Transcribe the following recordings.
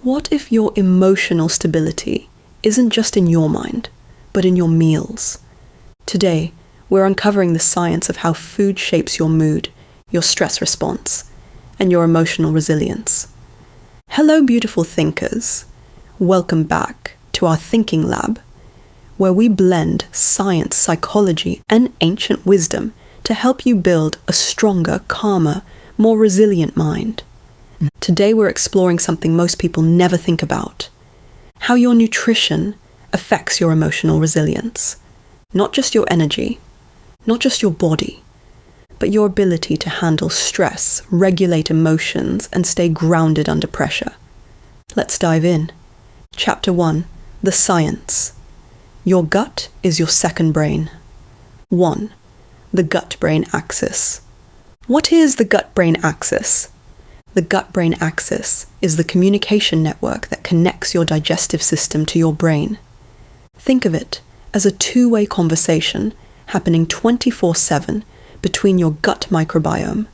what if your emotional stability isn't just in your mind, but in your meals? Today, we're uncovering the science of how food shapes your mood, your stress response, and your emotional resilience. Hello, beautiful thinkers. Welcome back to our thinking lab, where we blend science, psychology, and ancient wisdom to help you build a stronger, calmer, more resilient mind. Today we're exploring something most people never think about: how your nutrition affects your emotional resilience. Not just your energy, not just your body, but your ability to handle stress, regulate emotions, and stay grounded under pressure. Let's dive in. Chapter 1. The Science. Your gut is your second brain. 1. The gut-brain axis. What is the gut-brain axis? The gut-brain axis is the communication network that connects your digestive system to your brain. Think of it as a two-way conversation happening 24/7 between your gut microbiome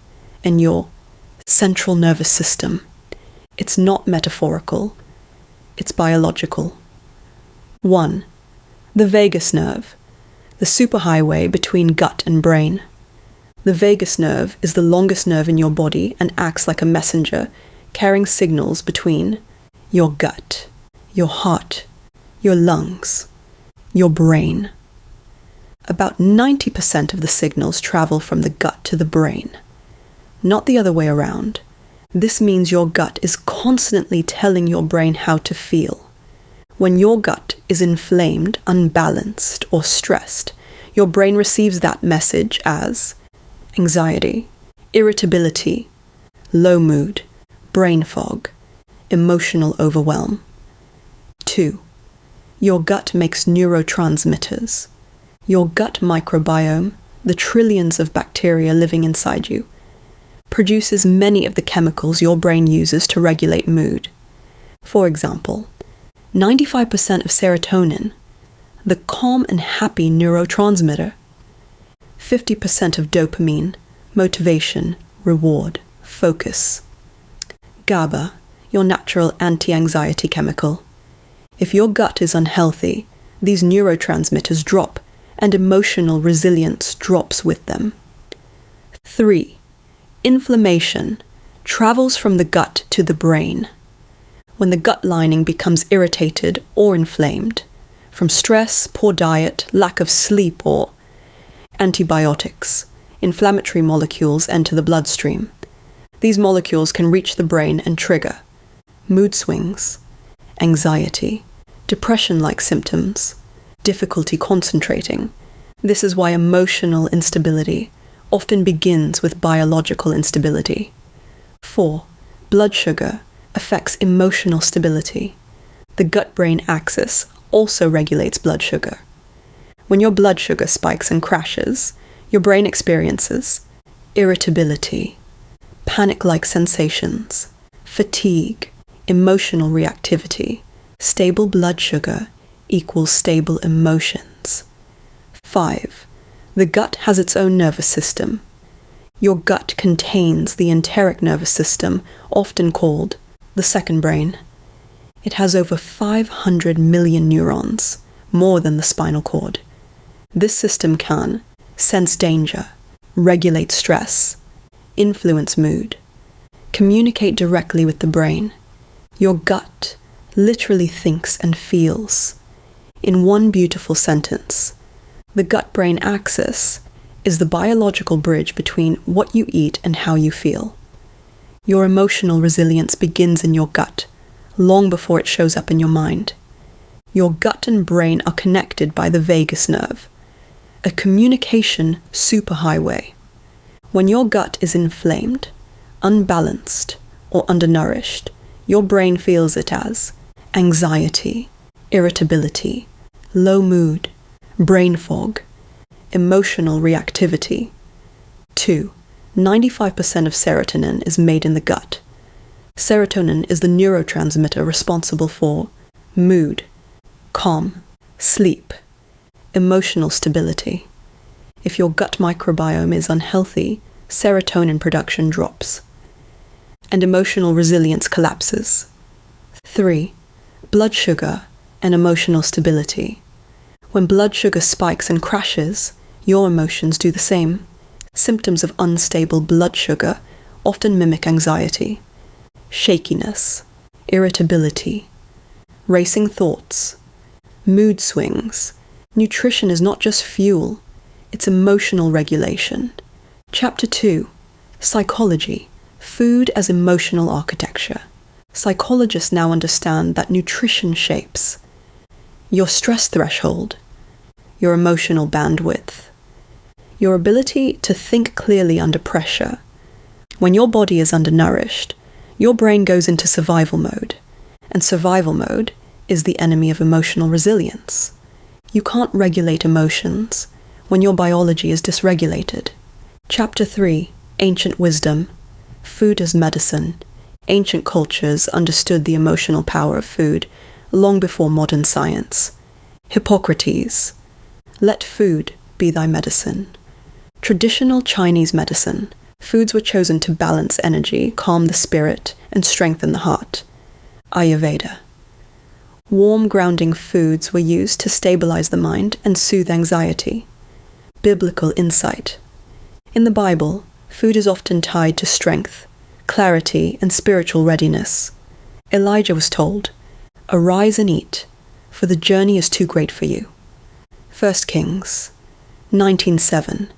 and your central nervous system. It's not metaphorical, it's biological. 1. The vagus nerve, the superhighway between gut and brain. The vagus nerve is the longest nerve in your body and acts like a messenger, carrying signals between your gut, your heart, your lungs, your brain. About 90% of the signals travel from the gut to the brain, not the other way around. This means your gut is constantly telling your brain how to feel. When your gut is inflamed, unbalanced, or stressed, your brain receives that message as anxiety, irritability, low mood, brain fog, emotional overwhelm. 2. Your gut makes neurotransmitters. Your gut microbiome, the trillions of bacteria living inside you, produces many of the chemicals your brain uses to regulate mood. For example, 95% of serotonin, the calm and happy neurotransmitter, 50% of dopamine, motivation, reward, focus. GABA, your natural anti-anxiety chemical. If your gut is unhealthy, these neurotransmitters drop, and emotional resilience drops with them. 3. Inflammation travels from the gut to the brain. When the gut lining becomes irritated or inflamed, from stress, poor diet, lack of sleep, or antibiotics, inflammatory molecules enter the bloodstream. These molecules can reach the brain and trigger mood swings, anxiety, depression-like symptoms, difficulty concentrating. This is why emotional instability often begins with biological instability. 4. Blood sugar affects emotional stability. The gut-brain axis also regulates blood sugar. When your blood sugar spikes and crashes, your brain experiences irritability, panic-like sensations, fatigue, emotional reactivity. Stable blood sugar equals stable emotions. 5. The gut has its own nervous system. Your gut contains the enteric nervous system, often called the second brain. It has over 500 million neurons, more than the spinal cord. This system can sense danger, regulate stress, influence mood, communicate directly with the brain. Your gut literally thinks and feels. In one beautiful sentence, the gut-brain axis is the biological bridge between what you eat and how you feel. Your emotional resilience begins in your gut, long before it shows up in your mind. Your gut and brain are connected by the vagus nerve, a communication superhighway. When your gut is inflamed, unbalanced, or undernourished, your brain feels it as anxiety, irritability, low mood, brain fog, emotional reactivity. 2. 95% of serotonin is made in the gut. Serotonin is the neurotransmitter responsible for mood, calm, sleep, emotional stability. If your gut microbiome is unhealthy, serotonin production drops, and emotional resilience collapses. 3. Blood sugar and emotional stability. When blood sugar spikes and crashes, your emotions do the same. Symptoms of unstable blood sugar often mimic anxiety, shakiness, irritability, racing thoughts, mood swings. Nutrition is not just fuel, it's emotional regulation. Chapter 2. Psychology. Food as emotional architecture. Psychologists now understand that nutrition shapes your stress threshold, your emotional bandwidth, your ability to think clearly under pressure. When your body is undernourished, your brain goes into survival mode, and survival mode is the enemy of emotional resilience. You can't regulate emotions when your biology is dysregulated. Chapter 3. Ancient wisdom. Food as medicine. Ancient cultures understood the emotional power of food long before modern science. Hippocrates. Let food be thy medicine. Traditional Chinese medicine. Foods were chosen to balance energy, calm the spirit, and strengthen the heart. Ayurveda. Warm, grounding foods were used to stabilize the mind and soothe anxiety. Biblical insight. In the Bible, food is often tied to strength, clarity, and spiritual readiness. Elijah was told, "Arise and eat, for the journey is too great for you." 1 Kings 19:7.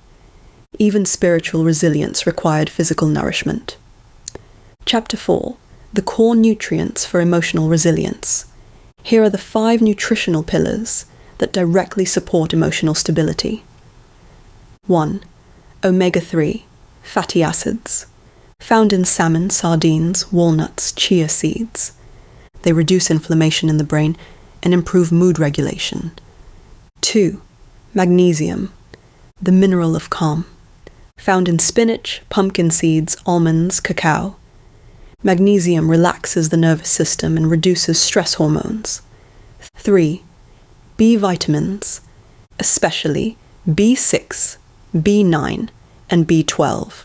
Even spiritual resilience required physical nourishment. Chapter 4. The core nutrients for emotional resilience. Here are the 5 nutritional pillars that directly support emotional stability. 1. Omega-3, fatty acids, found in salmon, sardines, walnuts, chia seeds. They reduce inflammation in the brain and improve mood regulation. 2. Magnesium, the mineral of calm, found in spinach, pumpkin seeds, almonds, cacao. Magnesium relaxes the nervous system and reduces stress hormones. 3. B vitamins, especially B6, B9, and B12,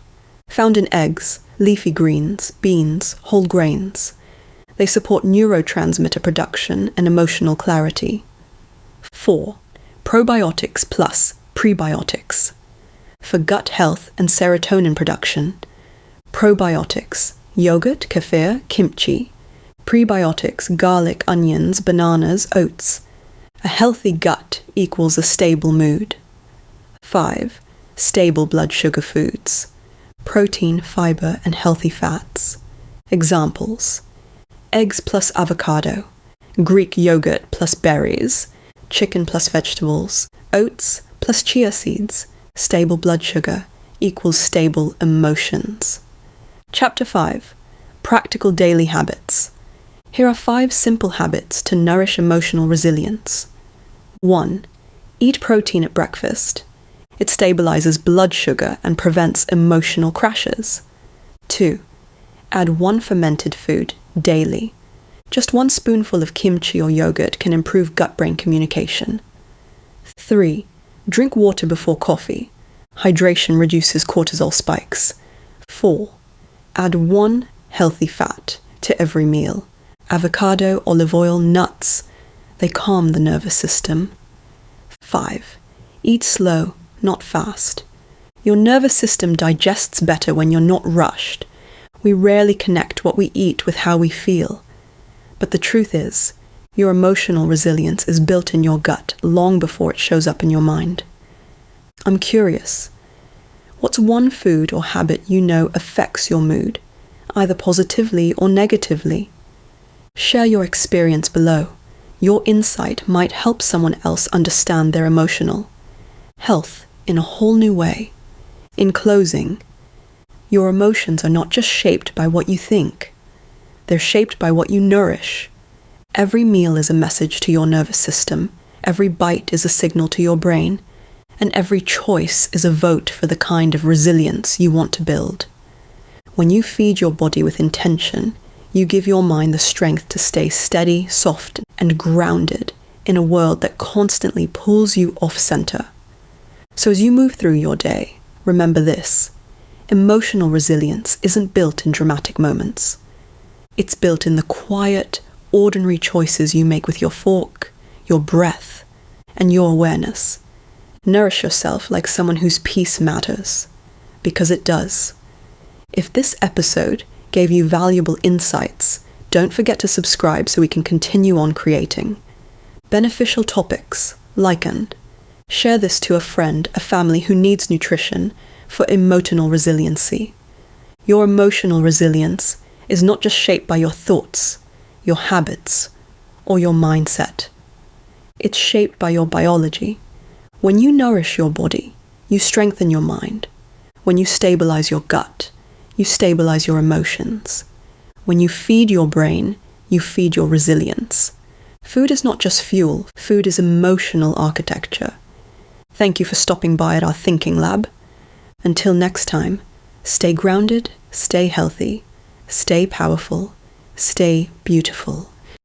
found in eggs, leafy greens, beans, whole grains. They support neurotransmitter production and emotional clarity. 4. Probiotics plus prebiotics, for gut health and serotonin production. Probiotics, yogurt, kefir, kimchi. Prebiotics, garlic, onions, bananas, oats. A healthy gut equals a stable mood. 5. Stable blood sugar foods, protein, fiber, and healthy fats. Examples: eggs plus avocado, Greek yogurt plus berries, chicken plus vegetables, oats plus chia seeds. Stable blood sugar equals stable emotions. Chapter 5. Practical daily habits. Here are 5 simple habits to nourish emotional resilience. 1. Eat protein at breakfast. It stabilizes blood sugar and prevents emotional crashes. 2. Add 1 fermented food daily. Just 1 spoonful of kimchi or yogurt can improve gut-brain communication. 3. Drink water before coffee. Hydration reduces cortisol spikes. 4. Add 1 healthy fat to every meal. Avocado, olive oil, nuts. They calm the nervous system. 5. Eat slow, not fast. Your nervous system digests better when you're not rushed. We rarely connect what we eat with how we feel. But the truth is, your emotional resilience is built in your gut long before it shows up in your mind. I'm curious. What's 1 food or habit you know affects your mood, either positively or negatively? Share your experience below. Your insight might help someone else understand their emotional health in a whole new way. In closing, your emotions are not just shaped by what you think. They're shaped by what you nourish. Every meal is a message to your nervous system. Every bite is a signal to your brain. And every choice is a vote for the kind of resilience you want to build. When you feed your body with intention, you give your mind the strength to stay steady, soft, and grounded in a world that constantly pulls you off center. So as you move through your day, remember this: emotional resilience isn't built in dramatic moments. It's built in the quiet, ordinary choices you make with your fork, your breath, and your awareness. Nourish yourself like someone whose peace matters, because it does. If this episode gave you valuable insights, don't forget to subscribe so we can continue on creating beneficial topics, and share this to a friend, a family who needs nutrition for emotional resiliency. Your emotional resilience is not just shaped by your thoughts, your habits, or your mindset. It's shaped by your biology. When you nourish your body, you strengthen your mind. When you stabilize your gut, you stabilize your emotions. When you feed your brain, you feed your resilience. Food is not just fuel, food is emotional architecture. Thank you for stopping by at our thinking lab. Until next time, stay grounded, stay healthy, stay powerful, stay beautiful.